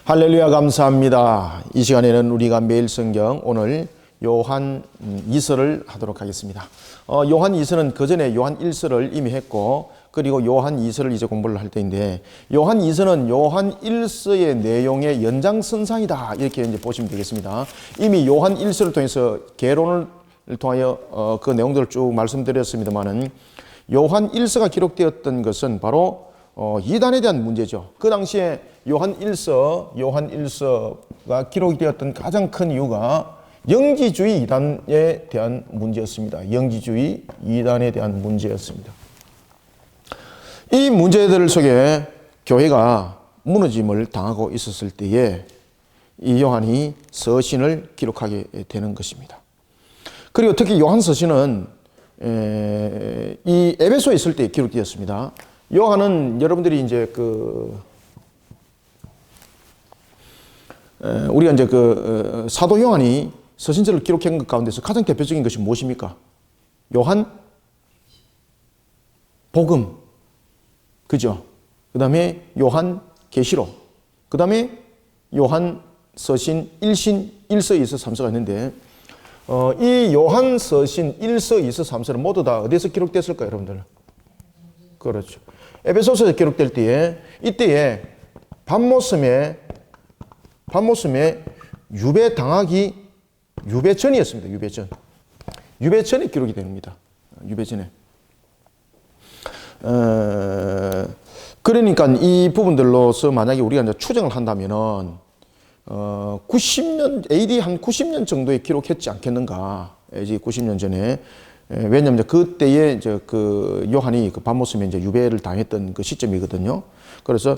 할렐루야, 감사합니다. 이 시간에는 우리가 매일 성경 오늘 요한 2서를 하도록 하겠습니다. 요한 2서는 그 전에 요한 1서를 이미 했고, 그리고 요한 2서를 이제 공부를 할 때인데, 요한 2서는 요한 1서의 내용의 연장선상이다, 이렇게 이제 보시면 되겠습니다. 이미 요한 1서를 통해서 개론을 통하여 그 내용들을 쭉 말씀드렸습니다만은, 요한 1서가 기록되었던 것은 바로 이단에 대한 문제죠. 그 당시에 요한 1서가 기록이 되었던 가장 큰 이유가 영지주의 이단에 대한 문제였습니다. 영지주의 이단에 대한 문제였습니다. 이 문제들 속에 교회가 무너짐을 당하고 있었을 때에 이 요한이 서신을 기록하게 되는 것입니다. 그리고 특히 요한 서신은 이 에베소에 있을 때 기록되었습니다. 요한은 여러분들이 이제 우리가 이제 사도 요한이 서신서를 기록한 것 가운데서 가장 대표적인 것이 무엇입니까? 요한 복음, 그죠? 그 다음에 요한 계시록, 그 다음에 요한 서신 1신 1서 2서 3서가 있는데, 이 요한 서신 1서 2서 3서는 모두 다 어디서 기록됐을까요, 여러분들? 그렇죠. 에베소서에 기록될 때에, 이때에 밤모섬에 유배전이었습니다. 유배전이 기록이 됩니다. 유배전에. 그러니까 이 부분들로서 만약에 우리가 이제 추정을 한다면은, 90년, AD 한 90년 정도에 기록했지 않겠는가. 이제 90년 전에. 왜냐하면 그때에 이제 요한이 밤모섬에 이제 유배를 당했던 그 시점이거든요. 그래서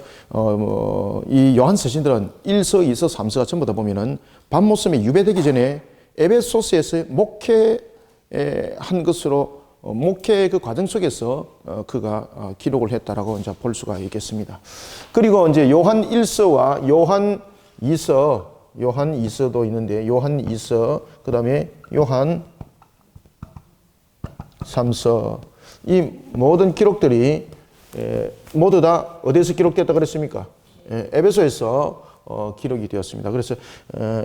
이 요한 서신들은 1서, 2서, 3서가 전부 다 보면은 밤모섬에 유배되기 전에 에베소서에서 목회한 것으로 목회 그 과정 속에서 그가 기록을 했다라고 이제 볼 수가 있겠습니다. 그리고 이제 요한 1서와 요한 2서도 있는데, 요한 2서, 그 다음에 요한 3서, 이 모든 기록들이 모두 다 어디에서 기록됐다 그랬습니까? 에베소에서 기록이 되었습니다. 그래서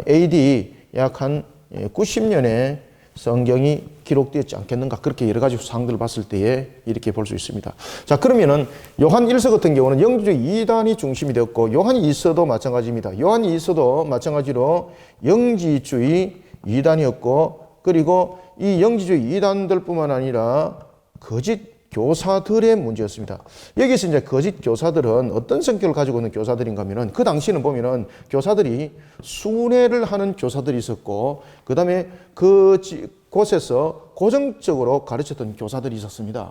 AD 약 한 90년에 성경이 기록되었지 않겠는가, 그렇게 여러 가지 사항들을 봤을 때에 이렇게 볼 수 있습니다. 자, 그러면은 요한 1서 같은 경우는 영지주의 이단이 중심이 되었고, 요한 2서도 마찬가지입니다. 요한 2서도 마찬가지로 영지주의 이단이었고, 그리고 이 영지주의 이단들뿐만 아니라 거짓 교사들의 문제였습니다. 여기서 이제 거짓 교사들은 어떤 성격을 가지고 있는 교사들인가 하면은, 그 당시는 보면은 교사들이 순회를 하는 교사들이 있었고, 그 다음에 그곳에서 고정적으로 가르쳤던 교사들이 있었습니다.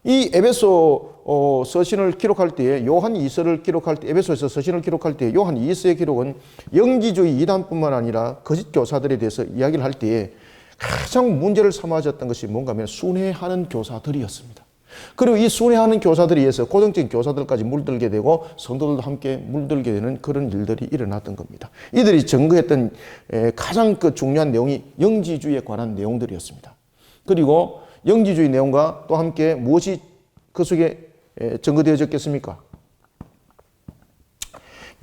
이 에베소 서신을 기록할 때에, 요한 2서를 기록할 때, 에베소에서 서신을 기록할 때 요한 2서의 기록은 영지주의 이단뿐만 아니라 거짓 교사들에 대해서 이야기를 할 때에 가장 문제를 삼아졌던 것이 뭔가 하면 순회하는 교사들이었습니다. 그리고 이 순회하는 교사들에 의해서 고정적인 교사들까지 물들게 되고 성도들도 함께 물들게 되는 그런 일들이 일어났던 겁니다. 이들이 증거했던 가장 중요한 내용이 영지주의에 관한 내용들이었습니다. 그리고 영지주의 내용과 또 함께 무엇이 그 속에 증거되어졌겠습니까?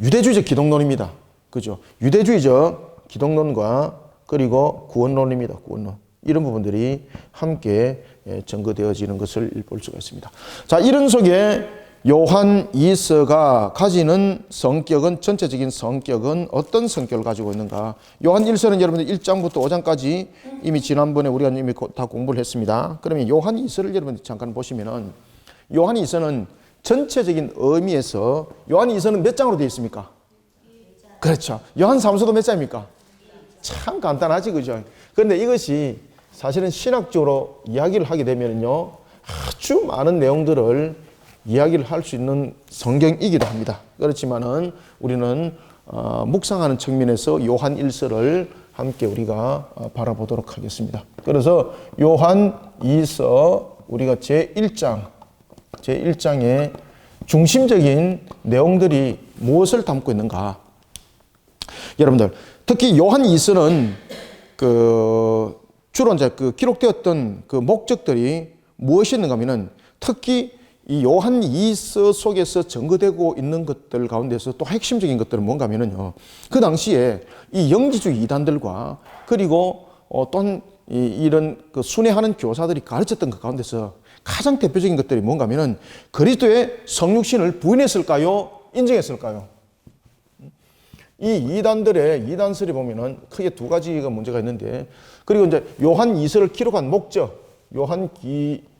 유대주의적 기독론입니다. 그죠? 유대주의적 기독론과 그리고 구원론입니다. 구원론. 이런 부분들이 함께 증거되어지는 것을 볼 수가 있습니다. 자, 이런 속에 요한 2서가 가지는 성격은, 전체적인 성격은 어떤 성격을 가지고 있는가? 요한 1서는 여러분들 1장부터 5장까지 이미 지난번에 우리가 이미 다 공부를 했습니다. 그러면 요한 2서를 여러분들 잠깐 보시면은, 요한 2서는 전체적인 의미에서 요한 2서는 몇 장으로 되어 있습니까? 그렇죠. 요한 3서도 몇 장입니까? 참 간단하지, 그죠? 그런데 이것이 사실은 신학적으로 이야기를 하게 되면요, 아주 많은 내용들을 이야기를 할 수 있는 성경이기도 합니다. 그렇지만은 우리는 묵상하는 측면에서 요한 1서를 함께 우리가 바라보도록 하겠습니다. 그래서 요한 2서 우리가 제1장의 중심적인 내용들이 무엇을 담고 있는가? 여러분들, 특히 요한 2서는 주로 이제 기록되었던 그 목적들이 무엇이었는가 하면은, 특히 이 요한 2서 속에서 증거되고 있는 것들 가운데서 또 핵심적인 것들은 뭔가 하면은요, 그 당시에 이 영지주의 이단들과 그리고 또한 이런 그 순회하는 교사들이 가르쳤던 것 가운데서 가장 대표적인 것들이 뭔가 하면은 그리스도의 성육신을 부인했을까요? 인정했을까요? 이 이단들의 이단설이 보면은 크게 두 가지가 문제가 있는데, 그리고 이제 요한 2서를 기록한 목적, 요한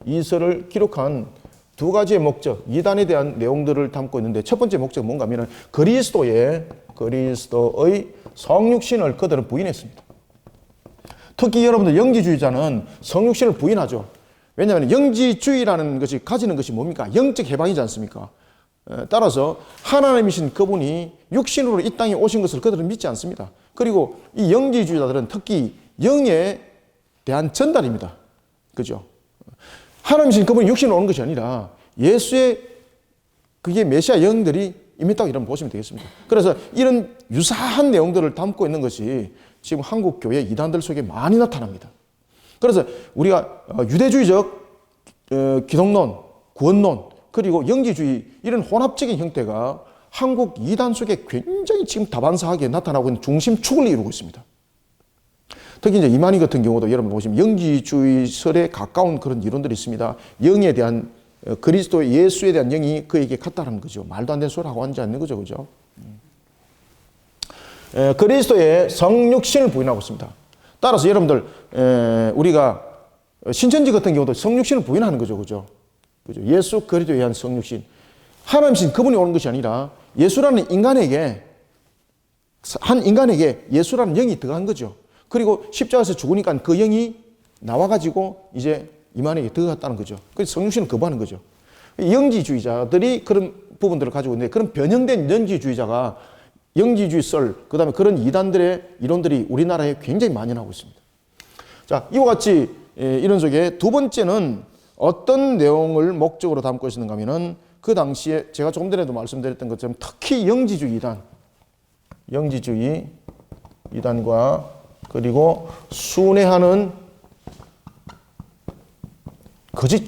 2서를 기록한 두 가지의 목적, 이단에 대한 내용들을 담고 있는데, 첫 번째 목적은 뭔가 하면은 그리스도의 성육신을 그들은 부인했습니다. 특히 여러분들 영지주의자는 성육신을 부인하죠. 왜냐하면 영지주의라는 것이 가지는 것이 뭡니까? 영적 해방이지 않습니까? 따라서 하나님이신 그분이 육신으로 이 땅에 오신 것을 그들은 믿지 않습니다. 그리고 이 영지주의자들은 특히 영에 대한 전달입니다. 그죠? 하나님이신 그분이 육신으로 오는 것이 아니라 예수의 그게 메시아 영들이 임했다고 이런 보시면 되겠습니다. 그래서 이런 유사한 내용들을 담고 있는 것이 지금 한국 교회 이단들 속에 많이 나타납니다. 그래서 우리가 유대주의적 기독론, 구원론, 그리고 영지주의 이런 혼합적인 형태가 한국 이단 속에 굉장히 지금 다반사하게 나타나고 있는 중심축을 이루고 있습니다. 특히 이제 이만희 같은 경우도 여러분 보시면 영지주의설에 가까운 그런 이론들이 있습니다. 영에 대한 그리스도 예수에 대한 영이 그에게 같다는 거죠. 말도 안 되는 소리 하고 앉아 있는 거죠, 그죠? 그리스도의 성육신을 부인하고 있습니다. 따라서 여러분들 우리가 신천지 같은 경우도 성육신을 부인하는 거죠, 그죠? 그죠? 예수 그리스도에 의한 성육신, 하나님이신 그분이 오는 것이 아니라 예수라는 인간에게 한 인간에게 예수라는 영이 들어간 거죠. 그리고 십자가에서 죽으니까 그 영이 나와가지고 이제 이만에게 들어갔다는 거죠. 그래서 성육신을 거부하는 거죠. 영지주의자들이 그런 부분들을 가지고 있는데, 그런 변형된 영지주의자가 영지주의 썰, 그 다음에 그런 이단들의 이론들이 우리나라에 굉장히 만연하고 있습니다. 자, 이와 같이 이런 속에 두 번째는 어떤 내용을 목적으로 담고 있었는가 하면은 그 당시에 제가 조금 전에도 말씀드렸던 것처럼 특히 영지주의 이단과 그리고 순회하는 거짓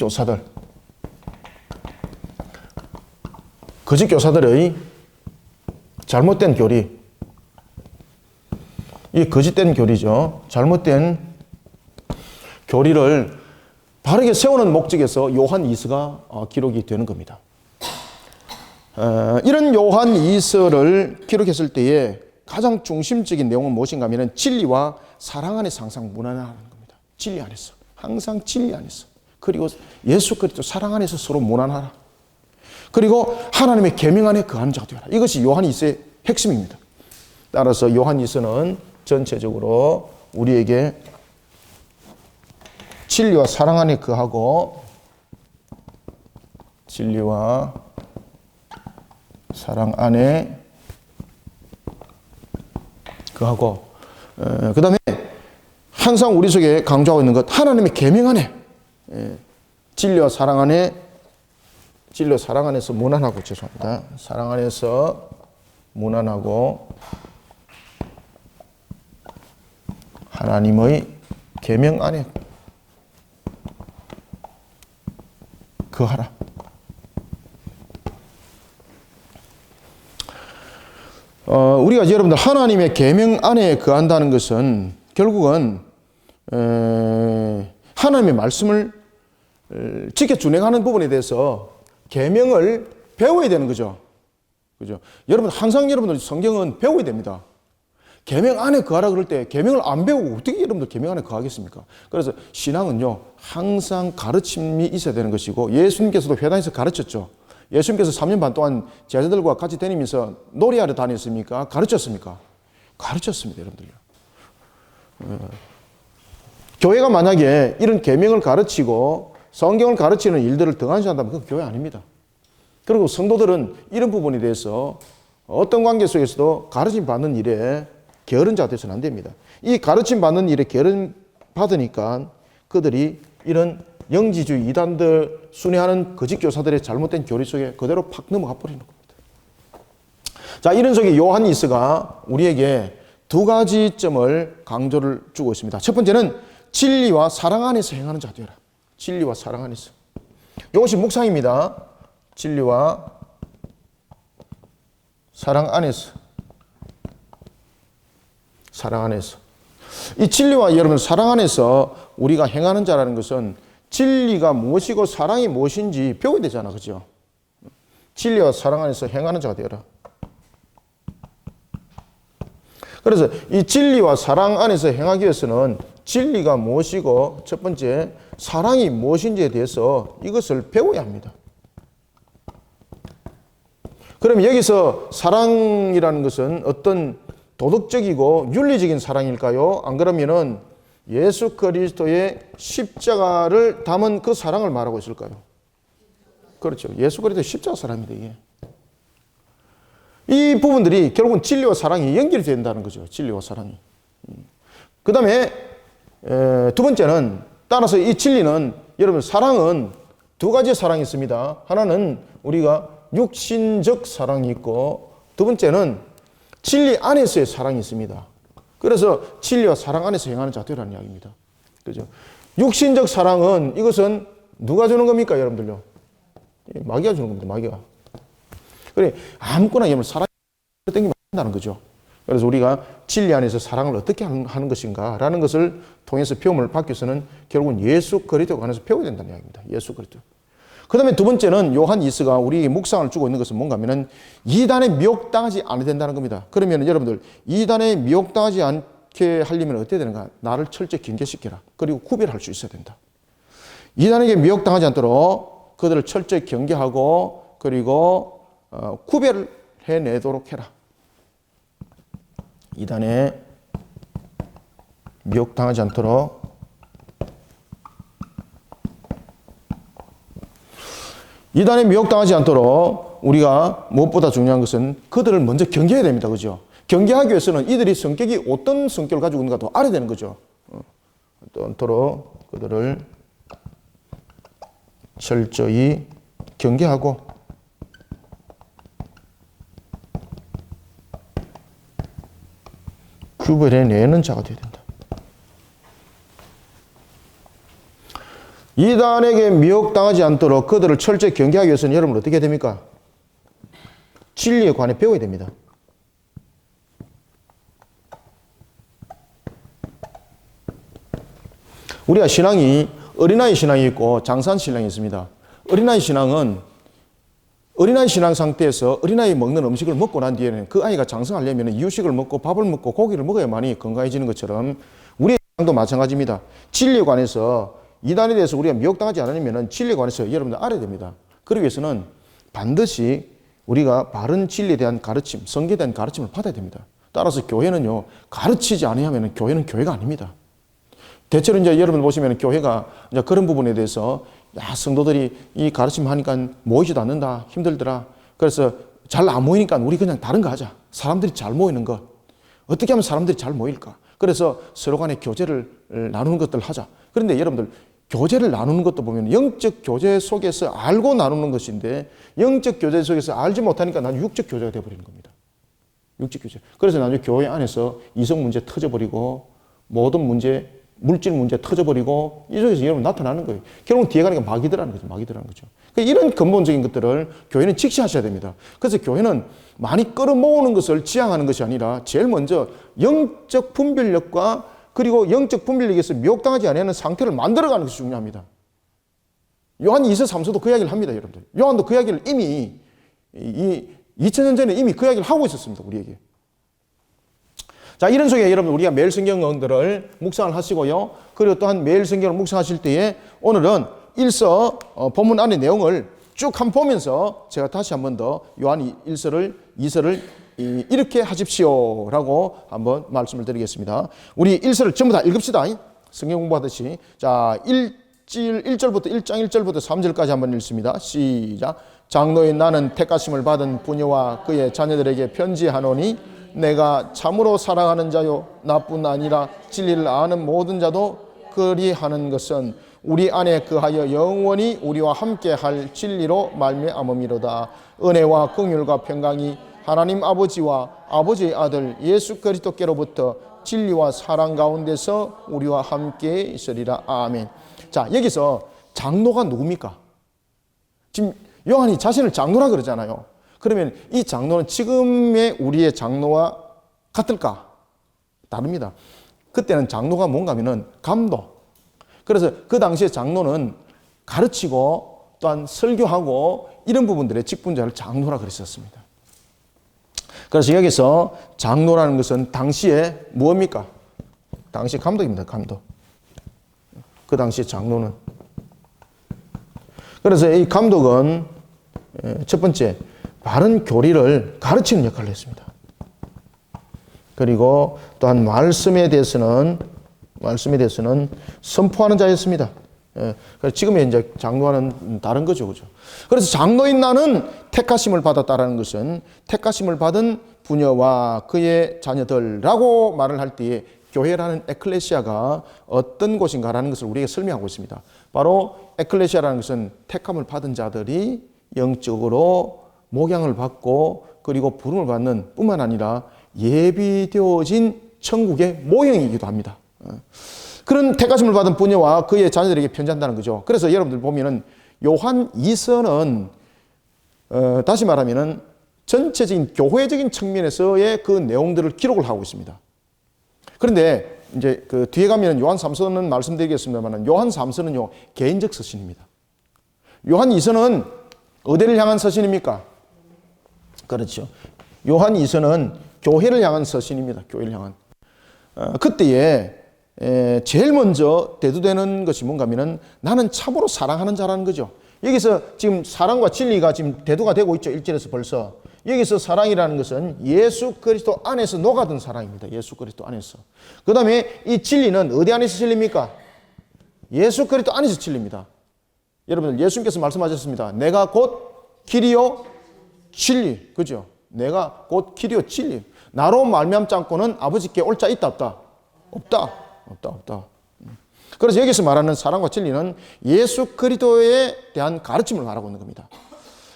교사들의 잘못된 교리, 이 거짓된 교리죠. 잘못된 교리를 바르게 세우는 목적에서 요한 2서가 기록이 되는 겁니다. 이런 요한 2서를 기록했을 때에 가장 중심적인 내용은 무엇인가 하면 진리와 사랑 안에서 항상 무난하는 겁니다. 진리 안에서, 항상 진리 안에서, 그리고 예수 그리스도 사랑 안에서 서로 무난하라. 그리고 하나님의 계명 안에 거하는 자가 되어라. 이것이 요한 2서의 핵심입니다. 따라서 요한 2서는 전체적으로 우리에게 진리와 사랑 안에 거하고, 진리와 사랑 안에 거하고, 그 다음에 항상 우리 속에 강조하고 있는 것, 하나님의 계명 안에, 진리와 사랑 안에서 무난하고, 죄송합니다. 사랑 안에서 무난하고 하나님의 계명 안에 거하라. 우리가 여러분들 하나님의 계명 안에 거한다는 것은 결국은 하나님의 말씀을 지켜 준행하는 부분에 대해서 계명을 배워야 되는 거죠. 그죠? 여러분 항상 여러분들 성경은 배워야 됩니다. 계명 안에 거하라 그럴 때 계명을 안 배우고 어떻게 여러분들 계명 안에 거하겠습니까? 그래서 신앙은요 항상 가르침이 있어야 되는 것이고, 예수님께서도 회당에서 가르쳤죠. 예수님께서 3년 반 동안 제자들과 같이 다니면서 놀이하러 다녔습니까? 가르쳤습니까? 가르쳤습니다, 여러분들요. 교회가 만약에 이런 계명을 가르치고 성경을 가르치는 일들을 등한시한다면 그건 교회 아닙니다. 그리고 성도들은 이런 부분에 대해서 어떤 관계 속에서도 가르침 받는 일에 게으른 자가 되어서는 안 됩니다. 이 가르침 받는 일에 게으름 받으니까 그들이 이런 영지주의 이단들 순회하는 거짓 교사들의 잘못된 교리 속에 그대로 팍 넘어가 버리는 겁니다. 자, 이런 속에 요한 2서가 우리에게 두 가지 점을 강조를 주고 있습니다. 첫 번째는 진리와 사랑 안에서 행하는 자 되어라. 진리와 사랑 안에서. 이것이 묵상입니다. 진리와 사랑 안에서. 사랑 안에서. 이 진리와 여러분 사랑 안에서 우리가 행하는 자라는 것은 진리가 무엇이고 사랑이 무엇인지 배워야 되잖아. 그죠? 진리와 사랑 안에서 행하는 자가 되어라. 그래서 이 진리와 사랑 안에서 행하기 위해서는 진리가 무엇이고 첫 번째 사랑이 무엇인지에 대해서 이것을 배워야 합니다. 그럼 여기서 사랑이라는 것은 어떤 도덕적이고 윤리적인 사랑일까요? 안 그러면은 예수 그리스도의 십자가를 담은 그 사랑을 말하고 있을까요? 그렇죠. 예수 그리스도의 십자가 사랑입니다. 이게. 이 부분들이 결국은 진리와 사랑이 연결이 된다는 거죠. 진리와 사랑이. 그 다음에 두 번째는 따라서 이 진리는 여러분 사랑은 두 가지의 사랑이 있습니다. 하나는 우리가 육신적 사랑이 있고 두 번째는 진리 안에서의 사랑이 있습니다. 그래서 진리와 사랑 안에서 행하는 자 되라는 이야기입니다. 그죠? 육신적 사랑은 이것은 누가 주는 겁니까, 여러분들요? 마귀가 주는 겁니다. 마귀가. 그래 아무거나 여러분 사랑이 땡기면 안 된다는 거죠. 그래서 우리가 진리 안에서 사랑을 어떻게 하는 것인가라는 것을 통해서 배움을 받기 위해서는 결국은 예수 그리스도에 관해서 배워야 된다는 이야기입니다. 예수 그리스도. 그 다음에 두 번째는 요한 2서가 우리에게 묵상을 주고 있는 것은 뭔가 하면은 이단에 미혹당하지 않아야 된다는 겁니다. 그러면 여러분들 이단에 미혹당하지 않게 하려면 어떻게 되는가? 나를 철저히 경계시켜라. 그리고 구별할 수 있어야 된다. 이단에게 미혹당하지 않도록 그들을 철저히 경계하고 그리고 구별해내도록 해라. 이단에 미혹당하지 않도록 이단에 미혹당하지 않도록 우리가 무엇보다 중요한 것은 그들을 먼저 경계해야 됩니다. 그죠? 경계하기 위해서는 이들이 성격이 어떤 성격을 가지고 있는가도 알아야 되는 거죠. 않도록 그들을 철저히 경계하고 구별해내는 자가 되어야 된다. 이단에게 미혹당하지 않도록 그들을 철저히 경계하기 위해서는 여러분 어떻게 해야 됩니까? 진리에 관해 배워야 됩니다. 우리가 신앙이 어린아이 신앙이 있고 장산 신앙이 있습니다. 어린아이 신앙은 어린아이 신앙 상태에서 어린아이 먹는 음식을 먹고 난 뒤에는 그 아이가 장성하려면 이유식을 먹고 밥을 먹고 고기를 먹어야만이 건강해지는 것처럼 우리의 신앙도 마찬가지입니다. 진리에 관해서 이단에 대해서 우리가 미혹당하지 않으면 진리에 관해서 여러분들 알아야 됩니다. 그러기 위해서는 반드시 우리가 바른 진리에 대한 가르침, 성경에 대한 가르침을 받아야 됩니다. 따라서 교회는요, 가르치지 않으면 교회는 교회가 아닙니다. 대체로 이제 여러분 보시면 교회가 이제 그런 부분에 대해서 성도들이 이 가르침 하니까 모이지도 않는다, 힘들더라. 그래서 잘 안 모이니까 우리 그냥 다른 거 하자. 사람들이 잘 모이는 것. 어떻게 하면 사람들이 잘 모일까? 그래서 서로 간에 교제를 나누는 것들을 하자. 그런데 여러분들 교제를 나누는 것도 보면 영적 교제 속에서 알고 나누는 것인데 영적 교제 속에서 알지 못하니까 나중에 육적 교제가 되어버리는 겁니다. 육적 교제. 그래서 나중에 교회 안에서 이성 문제 터져버리고 모든 문제, 물질 문제 터져버리고 이쪽에서 여러분 나타나는 거예요. 결국은 뒤에 가니까 마귀들하는 거죠. 마귀들하는 거죠. 그러니까 이런 근본적인 것들을 교회는 직시하셔야 됩니다. 그래서 교회는 많이 끌어모으는 것을 지향하는 것이 아니라 제일 먼저 영적 분별력과 그리고 영적 분별력에서 미혹당하지 않는 상태를 만들어가는 것이 중요합니다. 요한 2서 3서도 그 이야기를 합니다. 여러분들. 요한도 그 이야기를 이미 2000년 전에 이미 그 이야기를 하고 있었습니다. 우리에게. 자, 이런 속에 여러분 우리가 매일 성경들을 묵상을 하시고요. 그리고 또한 매일 성경을 묵상하실 때에 오늘은 1서 본문 안의 내용을 쭉 한번 보면서 제가 다시 한번 더 요한 1서를 2서를 이렇게 하십시오라고 한번 말씀을 드리겠습니다. 우리 1서를 전부 다 읽읍시다. 성경 공부하듯이. 자, 1장 1절부터 3절까지 한번 읽습니다. 시작. 장로인 나는 택하심을 받은 부녀와 그의 자녀들에게 편지하노니 내가 참으로 사랑하는 자요 나뿐 아니라 진리를 아는 모든 자도 그리하는 것은 우리 안에 그하여 영원히 우리와 함께할 진리로 말미암음이로다. 은혜와 긍휼과 평강이 하나님 아버지와 아버지의 아들 예수 그리스도께로부터 진리와 사랑 가운데서 우리와 함께 있으리라. 아멘. 자, 여기서 장로가 누굽니까? 지금 요한이 자신을 장로라 그러잖아요. 그러면 이 장로는 지금의 우리의 장로와 같을까? 다릅니다. 그때는 장로가 뭔가 하면은 감독. 그래서 그 당시에 장로는 가르치고 또한 설교하고 이런 부분들의 직분자를 장로라 그랬었습니다. 그래서 여기서 장로라는 것은 당시에 무엇입니까? 당시 감독입니다. 감독. 그 당시에 장로는. 그래서 이 감독은 첫 번째 바른 교리를 가르치는 역할을 했습니다. 그리고 또한 말씀에 대해서는 선포하는 자였습니다. 그래서 지금의 이제 장로와는 다른 거죠, 그죠? 그래서 장로인 나는 택하심을 받았다라는 것은 택하심을 받은 부녀와 그의 자녀들라고 말을 할 때에 교회라는 에클레시아가 어떤 곳인가라는 것을 우리에게 설명하고 있습니다. 바로 에클레시아라는 것은 택함을 받은 자들이 영적으로 목양을 받고 그리고 부름을 받는 뿐만 아니라 예비되어진 천국의 모형이기도 합니다. 그런 택하심을 받은 부녀와 그의 자녀들에게 편지한다는 거죠. 그래서 여러분들 보면은 요한 2서는 다시 말하면은 전체적인 교회적인 측면에서의 그 내용들을 기록을 하고 있습니다. 그런데 이제 그 뒤에 가면 요한 3서는 말씀드리겠습니다만 요한 3서는요 개인적 서신입니다. 요한 2서는 어디를 향한 서신입니까? 그렇죠. 요한 2서는 교회를 향한 서신입니다. 교회를 향한. 그때에 제일 먼저 대두되는 것이 뭔가 하면은 나는 참으로 사랑하는 자라는 거죠. 여기서 지금 사랑과 진리가 지금 대두가 되고 있죠. 1절에서 벌써. 여기서 사랑이라는 것은 예수 그리스도 안에서 녹아든 사랑입니다. 예수 그리스도 안에서. 그 다음에 이 진리는 어디 안에서 진리입니까? 예수 그리스도 안에서 진리입니다. 여러분들 예수님께서 말씀하셨습니다. 내가 곧 길이요 진리. 그죠? 내가 곧 길이요 진리. 나로 말미암지 않고는 아버지께 올 자 있다 없다? 없다. 그래서 여기서 말하는 사랑과 진리는 예수 그리스도에 대한 가르침을 말하고 있는 겁니다.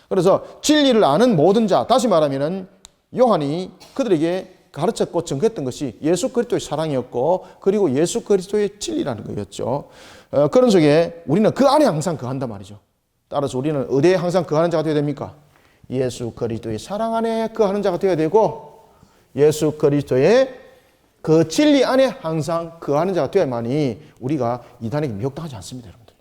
그래서 진리를 아는 모든 자, 다시 말하면은 요한이 그들에게 가르쳤고 증거했던 것이 예수 그리스도의 사랑이었고 그리고 예수 그리스도의 진리라는 거였죠. 그런 속에 우리는 그 안에 항상 거한단 말이죠. 따라서 우리는 어디에 항상 거하는 자가 되어야 됩니까? 예수 그리스도의 사랑 안에 거하는 자가 되어야 되고 예수 그리스도의 그 진리 안에 항상 거하는 자가 되어야만이 우리가 이단에게 미혹당하지 않습니다, 여러분들.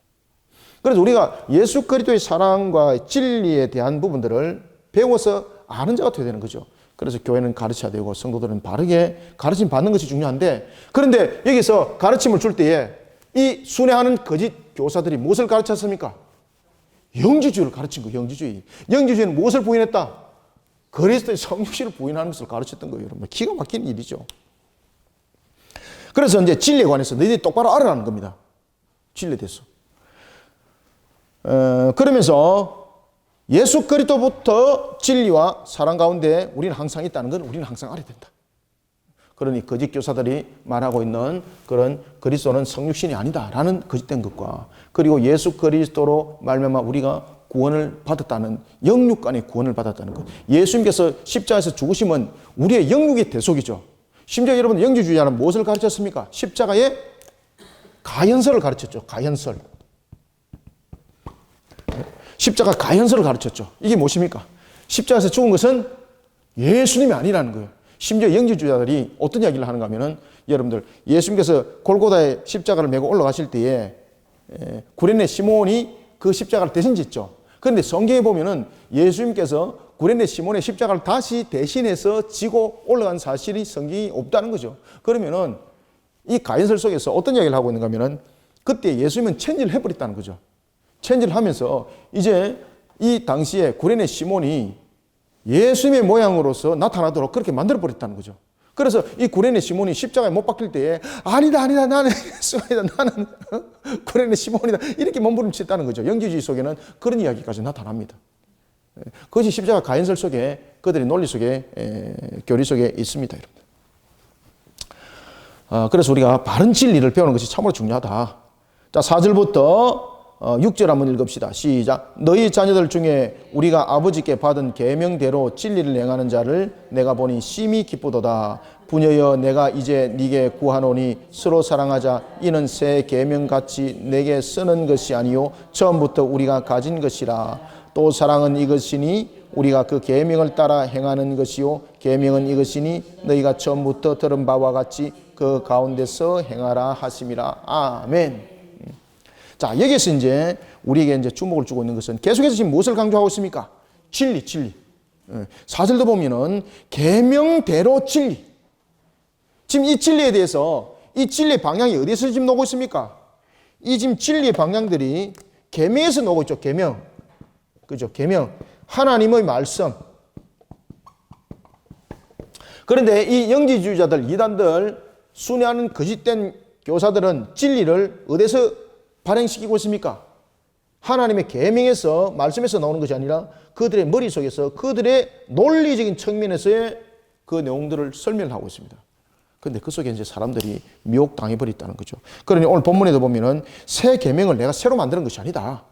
그래서 우리가 예수 그리스도의 사랑과 진리에 대한 부분들을 배워서 아는 자가 되어야 되는 거죠. 그래서 교회는 가르쳐야 되고 성도들은 바르게 가르침 받는 것이 중요한데 그런데 여기서 가르침을 줄 때에 이 순회하는 거짓 교사들이 무엇을 가르쳤습니까? 영지주의를 가르친 거예요. 영지주의. 영지주의는 무엇을 부인했다? 그리스도의 성육신을 부인하는 것을 가르쳤던 거예요. 여러분. 기가 막힌 일이죠. 그래서 이제 진리에 관해서 너희들이 똑바로 알아라는 겁니다. 진리에 대해서. 그러면서 예수 그리스도부터 진리와 사랑 가운데 우리는 항상 있다는 건 우리는 항상 알아야 된다. 그러니 거짓 교사들이 말하고 있는 그런 그리스도는 성육신이 아니다라는 거짓된 것과 그리고 예수 그리스도로 말미암아 우리가 구원을 받았다는 영육 간의 구원을 받았다는 것. 예수님께서 십자가에서 죽으심은 우리의 영육의 대속이죠. 심지어 여러분 영지주의자는 무엇을 가르쳤습니까? 십자가의 가현설을 가르쳤죠. 가현설. 십자가 가현설을 가르쳤죠. 이게 무엇입니까? 십자가에서 죽은 것은 예수님이 아니라는 거예요. 심지어 영지주의자들이 어떤 이야기를 하는가 하면은 여러분들 예수님께서 골고다에 십자가를 메고 올라가실 때에 구레네 시몬이 그 십자가를 대신 짓죠. 그런데 성경에 보면은 예수님께서 구레네 시몬의 십자가를 다시 대신해서 지고 올라간 사실이 성경이 없다는 거죠. 그러면은 이 가연설 속에서 어떤 이야기를 하고 있는가 하면은 그때 예수님은 체인지를 해버렸다는 거죠. 체인지를 하면서 이제 이 당시에 구레네 시몬이 예수님의 모양으로서 나타나도록 그렇게 만들어버렸다는 거죠. 그래서 이 구레네 시몬이 십자가에 못 박힐 때에 아니다 나는 예수가 아니다 나는 구레네 시몬이다 이렇게 몸부림쳤다는 거죠. 영지주의 속에는 그런 이야기까지 나타납니다. 그것이 십자가 가연설 속에 그들의 논리 속에 교리 속에 있습니다. 여러분. 그래서 우리가 바른 진리를 배우는 것이 참으로 중요하다. 자 4절부터 6절 한번 읽읍시다. 시작. 너희 자녀들 중에 우리가 아버지께 받은 계명대로 진리를 행하는 자를 내가 보니 심히 기쁘도다. 부녀여 내가 이제 네게 구하노니 서로 사랑하자. 이는 새 계명같이 내게 쓰는 것이 아니요 처음부터 우리가 가진 것이라. 또 사랑은 이것이니 우리가 그 계명을 따라 행하는 것이요 계명은 이것이니 너희가 처음부터 들은 바와 같이 그 가운데서 행하라 하심이라. 아멘. 자, 여기서 이제 우리에게 이제 주목을 주고 있는 것은 계속해서 지금 무엇을 강조하고 있습니까? 진리. 4절도 보면은 계명대로 진리. 지금 이 진리에 대해서 이 진리의 방향이 어디서 지금 나오고 있습니까? 이 지금 진리의 방향들이 계명에서 나오고 있죠. 계명. 그죠? 계명. 하나님의 말씀. 그런데 이 영지주의자들, 이단들, 순회하는 거짓된 교사들은 진리를 어디서 발행시키고 있습니까? 하나님의 계명에서, 말씀에서 나오는 것이 아니라 그들의 머릿속에서, 그들의 논리적인 측면에서의 그 내용들을 설명하고 있습니다. 그런데 그 속에 이제 사람들이 미혹당해버렸다는 거죠. 그러니 오늘 본문에도 보면은 새 계명을 내가 새로 만드는 것이 아니다.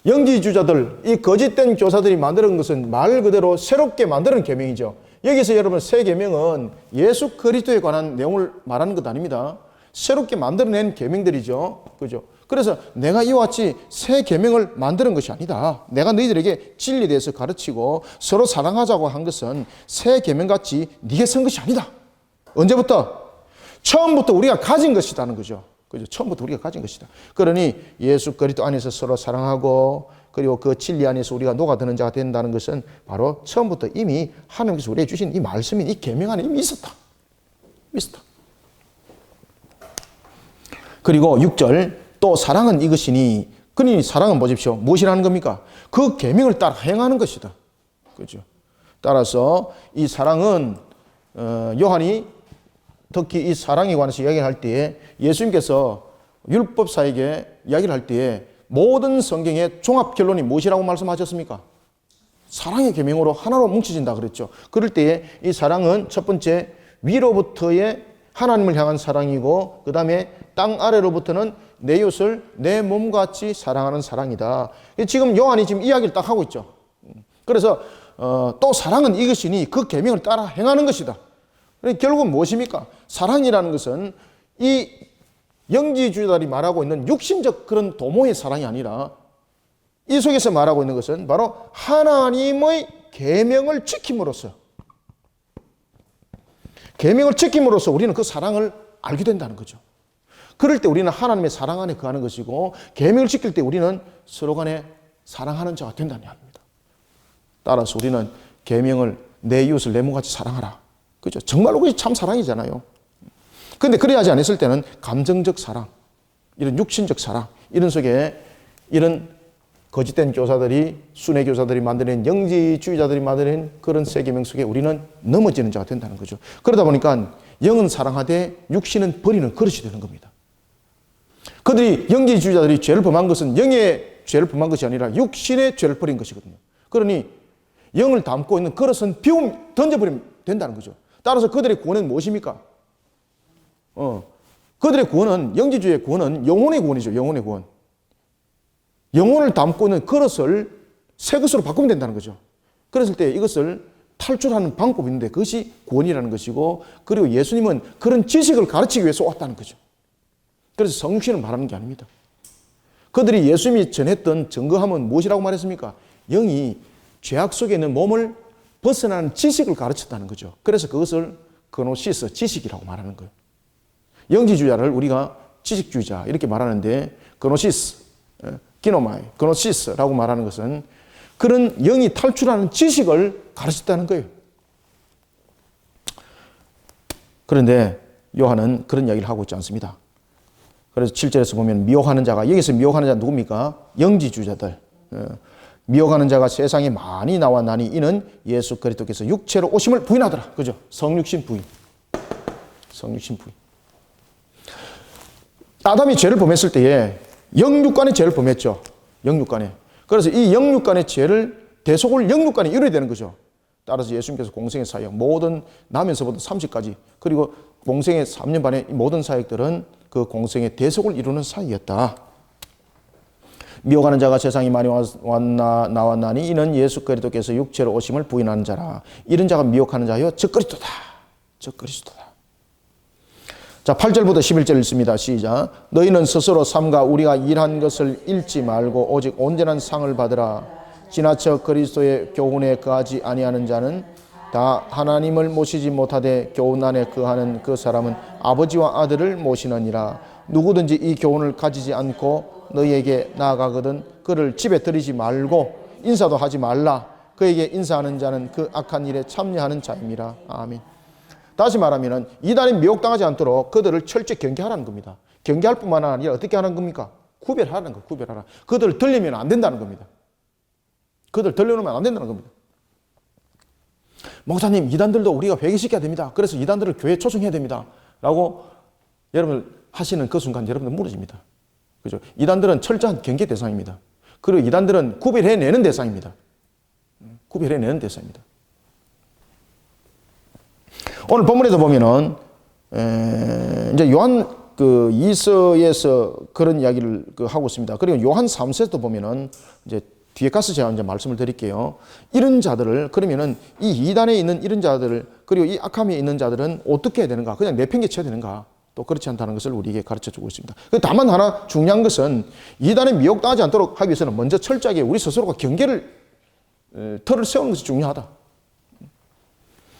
영지주자들, 이 거짓된 교사들이 만드는 것은 말 그대로 새롭게 만드는 계명이죠. 여기서 여러분 새 계명은 예수 그리스도에 관한 내용을 말하는 것 아닙니다. 새롭게 만들어낸 계명들이죠. 그죠? 그래서 내가 이와 같이 새 계명을 만드는 것이 아니다. 내가 너희들에게 진리에 대해서 가르치고 서로 사랑하자고 한 것은 새 계명같이 네게 쓴 것이 아니다. 언제부터? 처음부터 우리가 가진 것이라는 거죠. 그죠? 처음부터 우리가 가진 것이다. 그러니 예수 그리스도 안에서 서로 사랑하고 그리고 그 진리 안에서 우리가 녹아드는 자가 된다는 것은 바로 처음부터 이미 하나님께서 우리에게 주신 이 말씀인 이 계명 안에 이미 있었다. 그리고 6절 또 사랑은 이것이니 그러니 사랑은 보십시오. 무엇이라는 겁니까? 그 계명을 따라 행하는 것이다. 그렇죠? 따라서 이 사랑은 요한이 특히 이 사랑에 관해서 이야기를 할 때에 예수님께서 율법사에게 이야기를 할 때에 모든 성경의 종합 결론이 무엇이라고 말씀하셨습니까? 사랑의 계명으로 하나로 뭉쳐진다 그랬죠. 그럴 때에 이 사랑은 첫 번째 위로부터의 하나님을 향한 사랑이고 그 다음에 땅 아래로부터는 내 이웃을 내 몸같이 사랑하는 사랑이다. 지금 요한이 지금 이야기를 딱 하고 있죠. 그래서 또 사랑은 이것이니 그 계명을 따라 행하는 것이다. 결국은 무엇입니까? 사랑이라는 것은 이 영지주의자들이 말하고 있는 육신적 그런 도모의 사랑이 아니라 이 속에서 말하고 있는 것은 바로 하나님의 계명을 지킴으로써 우리는 그 사랑을 알게 된다는 거죠. 그럴 때 우리는 하나님의 사랑 안에 거하는 것이고 계명을 지킬 때 우리는 서로 간에 사랑하는 자가 된다는 이야기입니다. 따라서 우리는 계명을 내 이웃을 내 몸같이 사랑하라. 그죠? 정말로 그게 참 사랑이잖아요. 그런데 그래야 하지 않았을 때는 감정적 사랑, 이런 육신적 사랑, 이런 속에 이런 거짓된 교사들이, 순회 교사들이 만들어낸 영지주의자들이 만들어낸 그런 새 계명 속에 우리는 넘어지는 자가 된다는 거죠. 그러다 보니까 영은 사랑하되 육신은 버리는 그릇이 되는 겁니다. 그들이 영지주의자들이 죄를 범한 것은 영의 죄를 범한 것이 아니라 육신의 죄를 버린 것이거든요. 그러니 영을 담고 있는 그릇은 비움 던져버리면 된다는 거죠. 따라서 그들의 구원은 무엇입니까? 그들의 구원은, 영지주의의 구원은 영혼의 구원이죠. 영혼의 구원. 영혼을 담고 있는 그릇을 새 것으로 바꾸면 된다는 거죠. 그랬을 때 이것을 탈출하는 방법이 있는데 그것이 구원이라는 것이고, 그리고 예수님은 그런 지식을 가르치기 위해서 왔다는 거죠. 그래서 성육신을 말하는 게 아닙니다. 그들이 예수님이 전했던 증거함은 무엇이라고 말했습니까? 영이 죄악 속에 있는 몸을 벗어나는 지식을 가르쳤다는 거죠. 그래서 그것을 그노시스, 지식이라고 말하는 거예요. 영지주의자를 우리가 지식주의자 이렇게 말하는데 그노시스, 기노마이, 그노시스라고 말하는 것은 그런 영이 탈출하는 지식을 가르쳤다는 거예요. 그런데 요한은 그런 이야기를 하고 있지 않습니다. 그래서 7절에서 보면 미혹하는 자가, 여기서 미혹하는 자가 누굽니까? 영지주의자들. 미혹하는 자가 세상에 많이 나왔나니 이는 예수 그리스도께서 육체로 오심을 부인하더라. 그죠? 성육신 부인. 성육신 부인. 아담이 죄를 범했을 때에 영육간의 죄를 범했죠. 영육간에. 그래서 이 영육간의 죄를 대속을 영육간에 이루어야 되는 거죠. 따라서 예수님께서 공생의 사역, 모든 나면서부터 30까지, 그리고 공생의 3년 반의 모든 사역들은 그 공생의 대속을 이루는 사역이었다. 미혹하는 자가 세상에 많이 나왔나니 이는 예수 그리스도께서 육체로 오심을 부인하는 자라. 이런 자가 미혹하는 자요 저 그리스도다. 저 그리스도다. 자, 8절부터 11절 읽습니다. 시작. 너희는 스스로 삼가 우리가 일한 것을 잃지 말고 오직 온전한 상을 받으라. 지나쳐 그리스도의 교훈에 거하지 아니하는 자는 다 하나님을 모시지 못하되 교훈 안에 거하는 그 사람은 아버지와 아들을 모시느니라. 누구든지 이 교훈을 가지지 않고 너희에게 나아가거든 그를 집에 들이지 말고 인사도 하지 말라. 그에게 인사하는 자는 그 악한 일에 참여하는 자임이라. 아멘. 다시 말하면 이단에 미혹당하지 않도록 그들을 철저히 경계하라는 겁니다. 경계할 뿐만 아니라 어떻게 하는 겁니까? 구별하라는 거, 구별하라. 그들을 들리면 안 된다는 겁니다. 그들 들려놓으면 안 된다는 겁니다. 목사님, 이단들도 우리가 회개시켜야 됩니다. 그래서 이단들을 교회에 초청해야 됩니다. 라고 여러분 하시는 그 순간 여러분들 무너집니다. 그죠? 이단들은 철저한 경계 대상입니다. 그리고 이단들은 구별해내는 대상입니다. 구별해내는 대상입니다. 오늘 본문에서 보면은 이제 요한 그 2서에서 그런 이야기를 하고 있습니다. 그리고 요한 3서에도 보면은 이제 뒤에 가서 제가 이제 말씀을 드릴게요. 이런 자들을 그러면은 이 이단에 있는 이런 자들을 그리고 이 악함에 있는 자들은 어떻게 해야 되는가? 그냥 내팽개쳐야 되는가? 또 그렇지 않다는 것을 우리에게 가르쳐 주고 있습니다. 다만 하나 중요한 것은 이단에 미혹당하지 않도록 하기 위해서는 먼저 철저하게 우리 스스로가 경계를 틀을 세우는 것이 중요하다.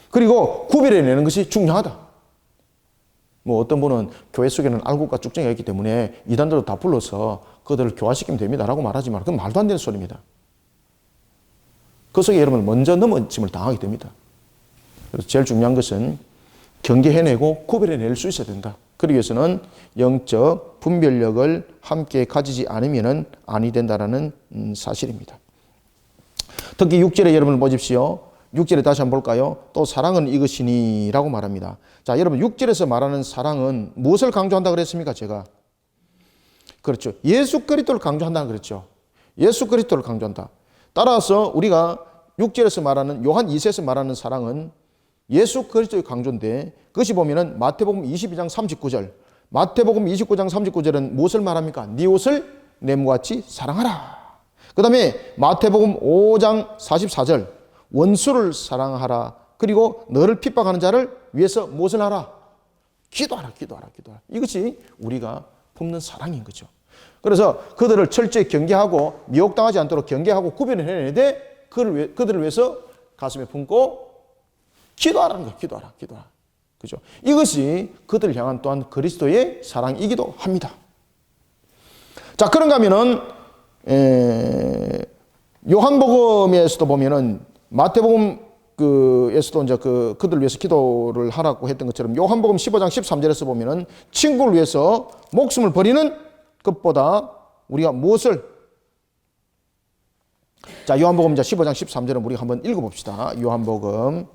그리고 구별해내는 것이 중요하다. 뭐 어떤 분은 교회 속에는 알곡과 쭉정이가 있기 때문에 이단들도 다 불러서 그들을 교화시키면 됩니다라고 말하지만 그건 말도 안 되는 소리입니다. 그 속에 여러분 먼저 넘어짐을 당하게 됩니다. 그래서 제일 중요한 것은 경계해내고 구별해낼 수 있어야 된다. 그러기 위해서는 영적 분별력을 함께 가지지 않으면 아니 된다라는 사실입니다. 특히 6절에 여러분 보십시오. 6절에 다시 한번 볼까요? 또 사랑은 이것이니 라고 말합니다. 자, 여러분 6절에서 말하는 사랑은 무엇을 강조한다 그랬습니까? 제가 그렇죠. 예수 그리스도를 강조한다는 그랬죠. 예수 그리스도를 강조한다. 따라서 우리가 6절에서 말하는 요한 2서에서 말하는 사랑은 예수 그리스도의 강조인데 그것이 보면은 마태복음 22장 39절 마태복음 29장 39절은 무엇을 말합니까? 네 옷을 내 몸같이 사랑하라. 그 다음에 마태복음 5장 44절 원수를 사랑하라. 그리고 너를 핍박하는 자를 위해서 무엇을 하라? 기도하라, 기도하라, 기도하라. 이것이 우리가 품는 사랑인 거죠. 그래서 그들을 철저히 경계하고 미혹당하지 않도록 경계하고 구별해내는데 그들을 위해서 가슴에 품고 기도하라는 거예요. 기도하라, 기도하라. 그죠? 이것이 그들을 향한 또한 그리스도의 사랑이기도 합니다. 자, 그런가 하면은, 요한복음에서도 보면은 마태복음 에서도 이제 그들을 위해서 기도를 하라고 했던 것처럼 요한복음 15장 13절에서 보면은 친구를 위해서 목숨을 버리는 것보다 우리가 무엇을 자, 요한복음 이제 15장 13절은 우리가 한번 읽어봅시다. 요한복음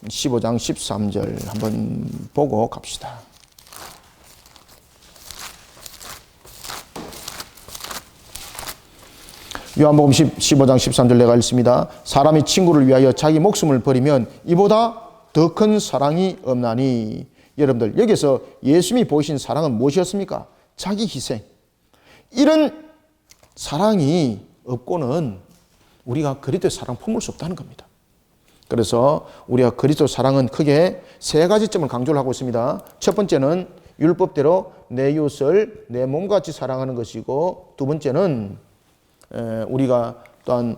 15장 13절 한번 보고 갑시다. 요한복음 15장 13절 내가 읽습니다. 사람이 친구를 위하여 자기 목숨을 버리면 이보다 더 큰 사랑이 없나니. 여러분들 여기서 예수님이 보이신 사랑은 무엇이었습니까? 자기 희생. 이런 사랑이 없고는 우리가 그리스도의 사랑 품을 수 없다는 겁니다. 그래서 우리가 그리스도 사랑은 크게 세 가지 점을 강조를 하고 있습니다. 첫 번째는 율법대로 내 이웃을 내 몸같이 사랑하는 것이고, 두 번째는 우리가 또한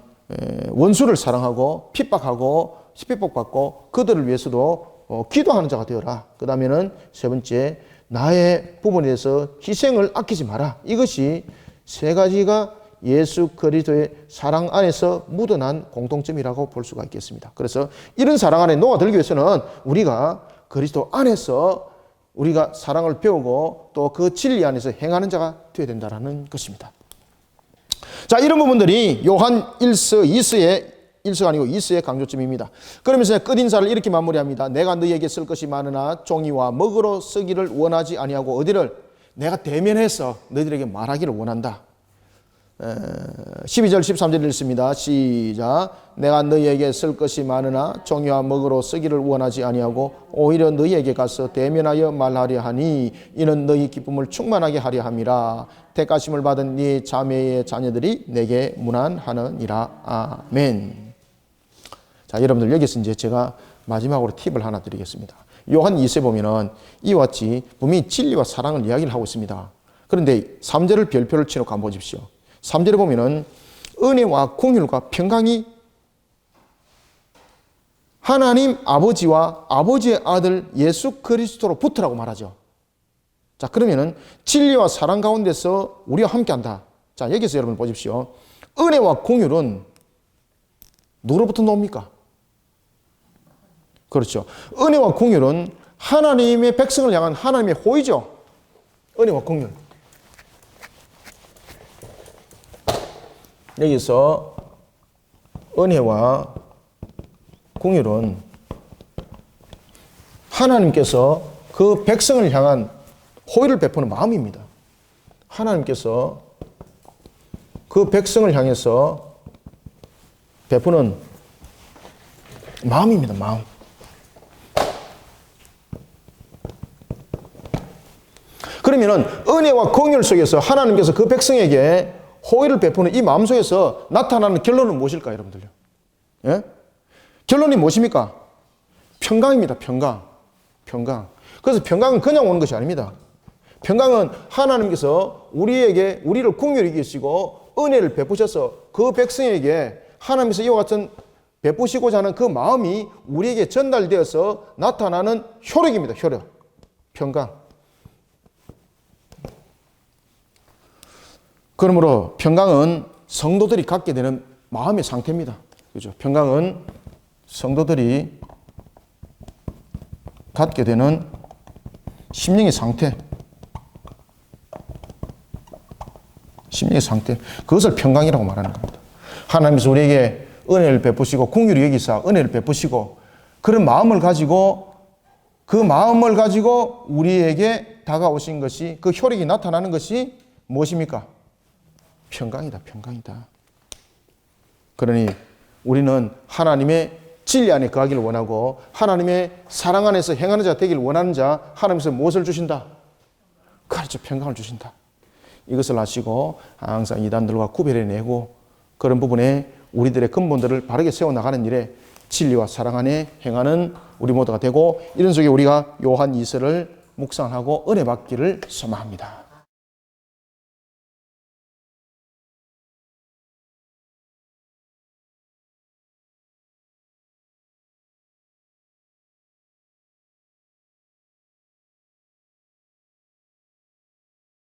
원수를 사랑하고 핍박하고 핍박받고 그들을 위해서도 기도하는 자가 되어라. 그 다음에는 세 번째, 나의 부분에 대해서 희생을 아끼지 마라. 이것이 세 가지가 예수 그리스도의 사랑 안에서 묻어난 공통점이라고 볼 수가 있겠습니다. 그래서 이런 사랑 안에 녹아들기 위해서는 우리가 그리스도 안에서 우리가 사랑을 배우고 또 그 진리 안에서 행하는 자가 되어야 된다는 것입니다. 자, 이런 부분들이 요한 1서가 아니고 2서의 강조점입니다. 그러면서 끝인사를 이렇게 마무리합니다. 내가 너희에게 쓸 것이 많으나 종이와 먹으로 쓰기를 원하지 아니하고 어디를 내가 대면해서 너희들에게 말하기를 원한다. 12절 13절 읽습니다. 시작. 내가 너희에게 쓸 것이 많으나 종이와 먹으로 쓰기를 원하지 아니하고 오히려 너희에게 가서 대면하여 말하려 하니 이는 너희 기쁨을 충만하게 하려 함이라. 택하심을 받은 네 자매의 자녀들이 내게 문안하느니라. 아멘. 자, 여러분들 여기서 이제 제가 마지막으로 팁을 하나 드리겠습니다. 요한 2세 보면은 이와 같이 분명히 진리와 사랑을 이야기를 하고 있습니다. 그런데 3절을 별표를 치놓고 한번 보십시오. 3절에 보면은 은혜와 공율과 평강이 하나님 아버지와 아버지의 아들 예수 그리스도로 붙으라고 말하죠. 자, 그러면은 진리와 사랑 가운데서 우리와 함께 한다. 자, 여기서 여러분 보십시오. 은혜와 공율은 누구로부터 나옵니까? 그렇죠. 은혜와 공율은 하나님의 백성을 향한 하나님의 호의죠. 은혜와 공율. 여기서 은혜와 공율은 하나님께서 그 백성을 향한 호의를 베푸는 마음입니다. 하나님께서 그 백성을 향해서 베푸는 마음입니다. 마음. 그러면은 은혜와 공율 속에서 하나님께서 그 백성에게 호의를 베푸는 이 마음 속에서 나타나는 결론은 무엇일까요, 여러분들요? 예? 결론이 무엇입니까? 평강입니다. 평강. 평강. 그래서 평강은 그냥 오는 것이 아닙니다. 평강은 하나님께서 우리를 긍휼히 여기시고 은혜를 베푸셔서 그 백성에게 하나님께서 이와 같은 베푸시고자 하는 그 마음이 우리에게 전달되어서 나타나는 효력입니다. 효력. 평강. 그러므로 평강은 성도들이 갖게 되는 마음의 상태입니다. 그죠? 평강은 성도들이 갖게 되는 심령의 상태. 심령의 상태. 그것을 평강이라고 말하는 겁니다. 하나님께서 우리에게 은혜를 베푸시고 긍휼히 여기사 은혜를 베푸시고 그런 마음을 가지고 그 마음을 가지고 우리에게 다가오신 것이 그 효력이 나타나는 것이 무엇입니까? 평강이다. 평강이다. 그러니 우리는 하나님의 진리 안에 거하기를 원하고 하나님의 사랑 안에서 행하는 자 되기를 원하는 자 하나님께서 무엇을 주신다? 그렇죠. 평강을 주신다. 이것을 아시고 항상 이단들과 구별해내고 그런 부분에 우리들의 근본들을 바르게 세워나가는 일에 진리와 사랑 안에 행하는 우리 모두가 되고 이런 속에 우리가 요한 2서를 묵상하고 은혜 받기를 소망합니다.